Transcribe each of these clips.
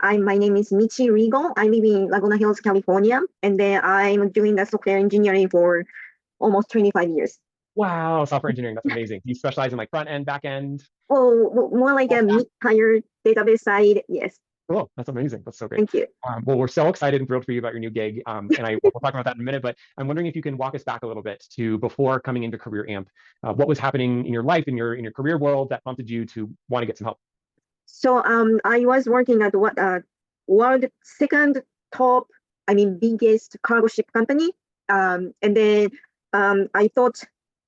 My name is Michie Regal. I live in Laguna Hills, California, and then I'm doing the software engineering for almost 25 years. Wow, software engineering, that's amazing. Do you specialize in like front end, back end? Well, more like a mid-higher database side. Yes, Cool, that's amazing. That's so great. thank you. Well, we're so excited and thrilled for you about your new gig. And we'll talk about that in a minute, but I'm wondering if you can walk us back a little bit to before coming into Career Amp. What was happening in your life, in your career world that prompted you to want to get some help? So I was working at what world second top, I mean biggest cargo ship company. And then I thought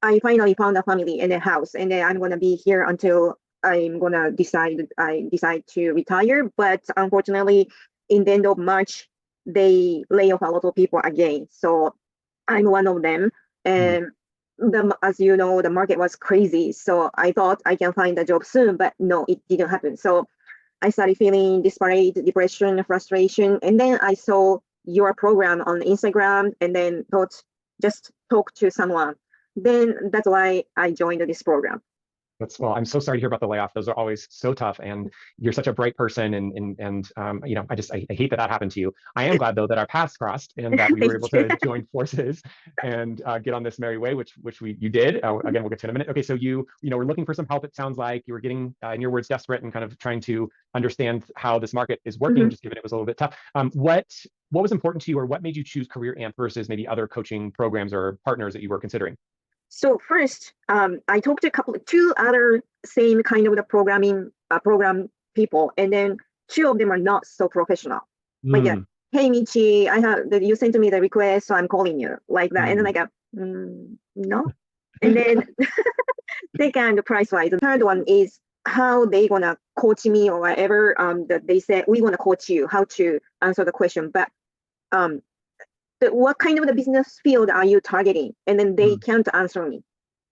I finally found a family and a house, and then I'm gonna be here until I decide to retire. But unfortunately, in the end of March, they lay off a lot of people again. So I'm one of them. Mm, And as you know, the market was crazy. So I thought I can find a job soon, but no, it didn't happen. So I started feeling desperate, depression, frustration. And then I saw your program on Instagram and then thought, just talk to someone. Then that's why I joined this program. well, I'm so sorry to hear about the layoff. Those are always so tough, and you're such a bright person, and I hate that happened to you. I am glad though that our paths crossed and that we were Thank able you. to join forces and get on this merry way, which you did. Again, we'll get to in a minute. Okay, so you were looking for some help. It sounds like you were getting, in your words, desperate and kind of trying to understand how this market is working, Mhm. just given it was a little bit tough. What was important to you, or what made you choose Career Amp versus maybe other coaching programs or partners that you were considering? So first, I talked to two other same kind of the program people, and then two of them are not so professional. Like, Mm, hey Michi, you sent me the request, so I'm calling you like that, and then mm, like, no, and then second price wise, the third one is how they gonna coach me or whatever. That they said we gonna coach you how to answer the question, but um what kind of the business field are you targeting? And then they mm, can't answer me.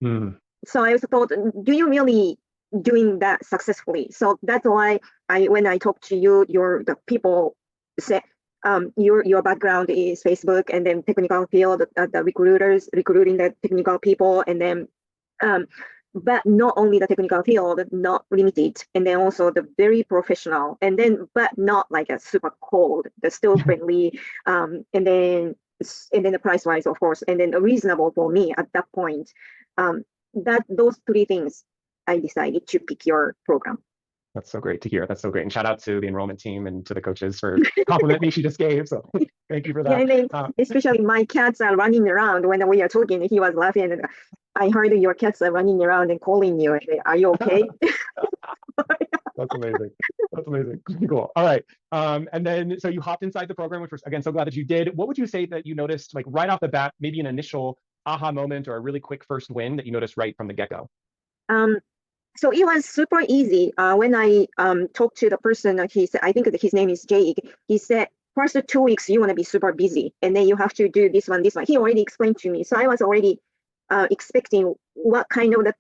mm, So I was thought, do you really doing that successfully? So that's why when I talk to you, the people say your background is Facebook and then technical field, the recruiters recruiting the technical people, and then um, but not only the technical field, not limited, and then also the very professional, and then but not like a super cold, the still friendly, and then the price wise, of course, and then reasonable for me at that point. Um, that those three things, I decided to pick your program. That's so great to hear. That's so great. And shout out to the enrollment team and to the coaches for compliment me she just gave. So thank you for Yeah, that. and then Uh, especially my cats are running around when we are talking. He was laughing, and I heard your cats are running around and calling you. Are you okay? that's amazing. That's amazing. Cool. All right. And then so you hopped inside the program, which was again so glad that you did. What would you say that you noticed like right off the bat, maybe an initial aha moment or a really quick first win that you noticed right from the get-go? Um, so it was super easy. When I talked to the person, he said, I think that his name is Jake. He said, first 2 weeks you want to be super busy, and then you have to do this one, this one. He already explained to me, so I was already expecting what kind of the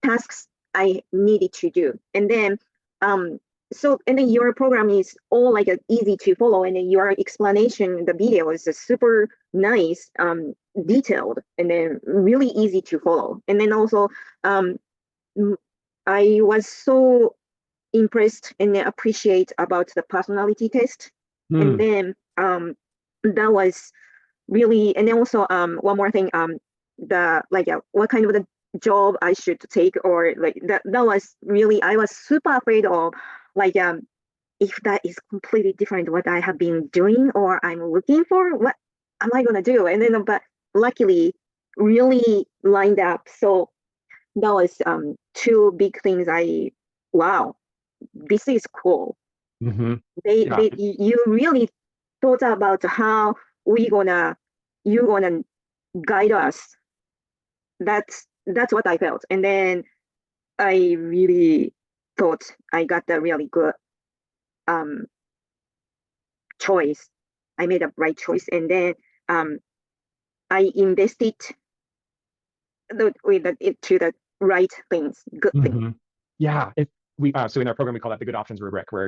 tasks I needed to do, and then um, and then your program is all like easy to follow, and then your explanation, the video is super nice, detailed, and then really easy to follow, and then also um, I was so impressed and appreciate about the personality test. And Hmm. then that was really, and then also one more thing, the like what kind of the job I should take, or like that was really, I was super afraid of like if that is completely different what I have been doing or I'm looking for, what am I gonna do? And then but luckily really lined up. So that was two big things. Wow, this is cool. Hmm. Yeah. You really thought about how we gonna you gonna guide us. That's what I felt, and then I really thought I got the really good um choice. I made a right choice, and then um I invested it to the right things, good things. Hmm. Yeah. So in our program we call that the good options rubric, where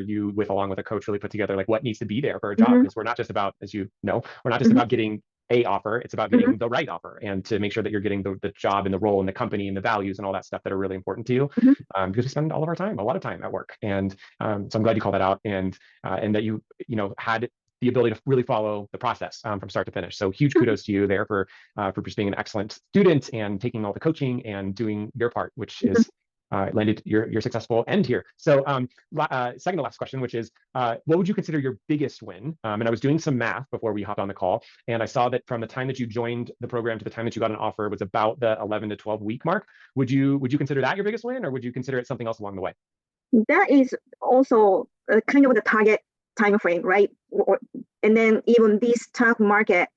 along with a coach really put together like what needs to be there for a job, Hmm. because we're not just about, as you know, we're not just Hmm. about getting a offer. It's about getting the right offer and to make sure that you're getting the job and the role and the company and the values and all that stuff that are really important to you. Because we spend all of our time, a lot of time at work. And so I'm glad you called that out and that you had the ability to really follow the process from start to finish. So huge kudos to you there for just being an excellent student and taking all the coaching and doing your part, which is landed your successful end here. So second to last question, which is, what would you consider your biggest win? And I was doing some math before we hopped on the call, and I saw that from the time that you joined the program to the time that you got an offer was about the 11 to 12 week mark. Would you consider that your biggest win, or would you consider it something else along the way? That is also kind of the target time frame, right? And then even this job market,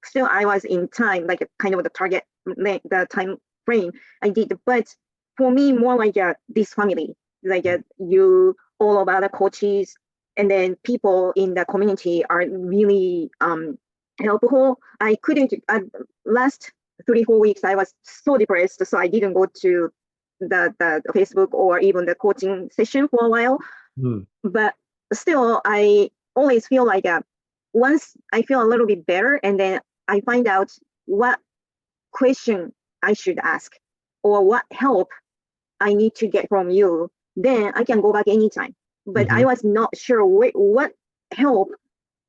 still I was in time, like kind of the target, the time frame I did. But for me, more like this family, like you, all of other coaches, and then people in the community are really helpful. I couldn't, last 3-4 weeks, I was so depressed, so I didn't go to the Facebook or even the coaching session for a while. But still, I always feel like once I feel a little bit better, and then I find out what question I should ask or what help I need to get from you, then I can go back anytime. But I was not sure what help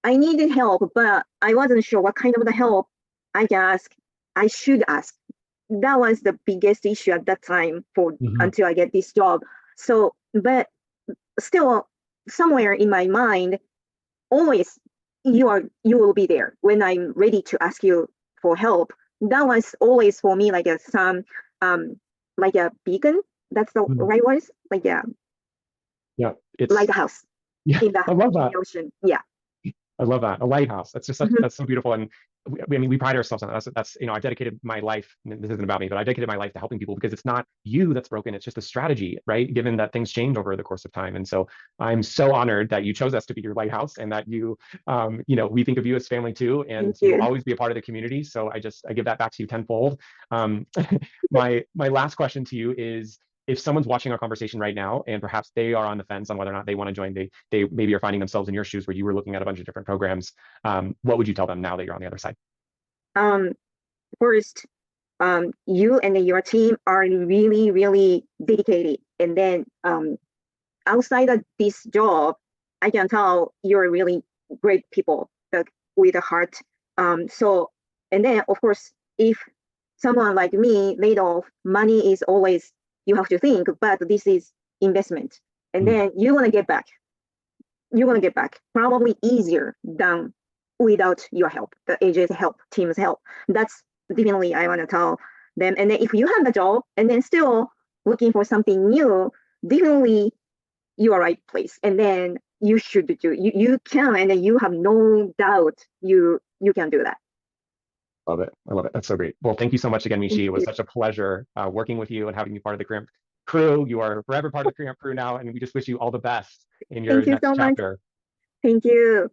I needed help, but I wasn't sure what kind of the help I can ask. I should ask. That was the biggest issue at that time until I get this job. So, but still, somewhere in my mind, always you will be there when I'm ready to ask you for help. That was always for me like like a beacon. That's the right words. Like it's lighthouse in I love that. the ocean. Yeah. I love that. A lighthouse. That's just that's so beautiful. And we pride ourselves on that. That's I've dedicated my life. This isn't about me, but I dedicated my life to helping people because it's not you that's broken. It's just a strategy, right? Given that things change over the course of time. And so I'm so honored that you chose us to be your lighthouse and that you, we think of you as family too, and you'll always be a part of the community. So I give that back to you tenfold. My last question to you is, if someone's watching our conversation right now and perhaps they are on the fence on whether or not they want to join, they maybe are finding themselves in your shoes where you were looking at a bunch of different programs, what would you tell them now that you're on the other side? First, you and your team are really, really dedicated. And then outside of this job, I can tell you're really great people with a heart. So, and then of course, if someone like me laid off, money is always, you have to think, but this is investment. And then you want to get back. You're going to get back probably easier than without your help, the AJ's help, team's help. That's definitely I want to tell them. And then if you have the job and then still looking for something new, definitely you are right place. And then you should do, you can, and then you have no doubt you can do that. Love it. I love it. That's so great. Well, thank you so much again, Michie. It was such a pleasure working with you and having you part of the Cramp crew. You are forever part of the Cramp crew now, and we just wish you all the best in your next chapter. Thank you.